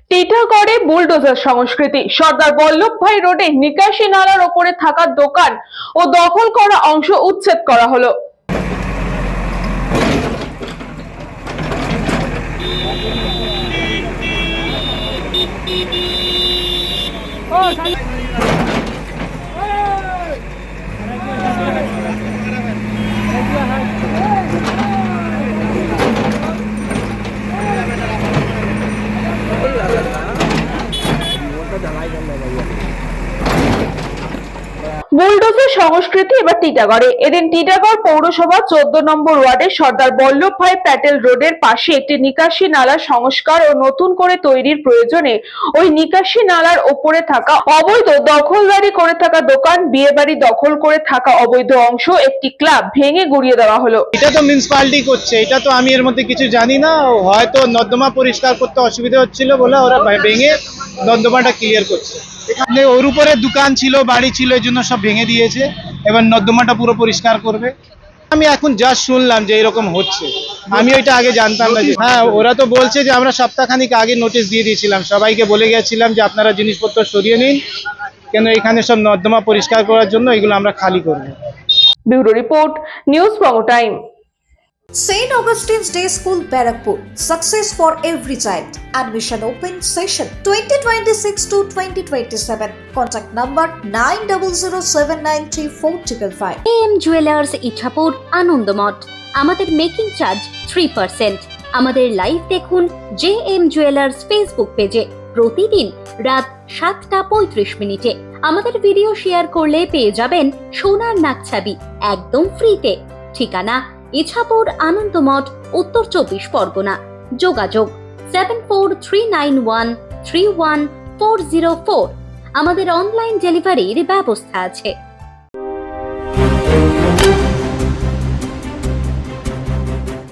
টিটাগড়ে bulldozer সংস্কৃতি। সর্দার বল্লভভাই রোডে নিকাশি নালার ওপরে থাকা দোকান ও দখল করা অংশ উচ্ছেদ করা হলো। বুলডোজার সংস্কৃতি এবার টিটাগড়ে। এদিন টিটাগড় পৌরসভা 14 নম্বর ওয়ার্ডের সর্দার বল্লভভাই প্যাটেল রোডের পাশে একটি নিকাশি নালা সংস্কার ও নতুন করে তৈরির প্রয়োজনে ওই নিকাশি নালার ওপরে থাকা অবৈধ দখলদারি করে থাকা দোকান, বিয়েবাড়ি দখল করে থাকা অবৈধ অংশ, একটি ক্লাব ভেঙে গুড়িয়ে দেওয়া হলো। এটা তো মিউনিসিপালিটি করছে, এটা তো আমি এর মধ্যে কিছু জানি না। হয়তো নর্দমা পরিষ্কার করতে অসুবিধা হচ্ছিল বলে ওরা ভেঙে নর্দমাটা ক্লিয়ার করছে। এখানে ওর উপরে দোকান ছিল, বাড়ি ছিল, এই জন্য সব ভেঙে দিয়েছে। এবার নর্দমাটা পুরো পরিষ্কার করবে। আমি এখন জাস্ট শুনলাম যে এরকম হচ্ছে, আমি ওইটা আগে জানতাম না। হ্যাঁ, ওরা তো বলছে যে আমরা সপ্তাহখানিক আগে নোটিশ দিয়ে দিয়েছিলাম, সবাইকে বলে গেছিলাম যে আপনারা জিনিসপত্র সরিয়ে নিন, কেন এখানে সব নর্দমা পরিষ্কার করার জন্য এগুলো আমরা খালি করবো। Bureau report, news Banga time. St. Augustine's Day School, Barakpur. Success for every child. Admission open session 2026 to 2027. Contact number 9007934555. AM jewellers Ichapur, Anandamath. আমাদের মেকিং চার্জ 3%। আমাদের লাইভ দেখুন JM জুয়েলার্স ফেসবুক পেজে প্রতিদিন রাত 7:35 আমাদের ভিডিও শেয়ার করলে পেয়ে যাবেন সোনার নাকছাবি একদম ফ্রিতে। ঠিকানা ইছাপুর, আনন্দমঠ, উত্তর 24 পরগনা। যোগাযোগ 7439131404। আমাদের অনলাইন ডেলিভারির ব্যবস্থা আছে।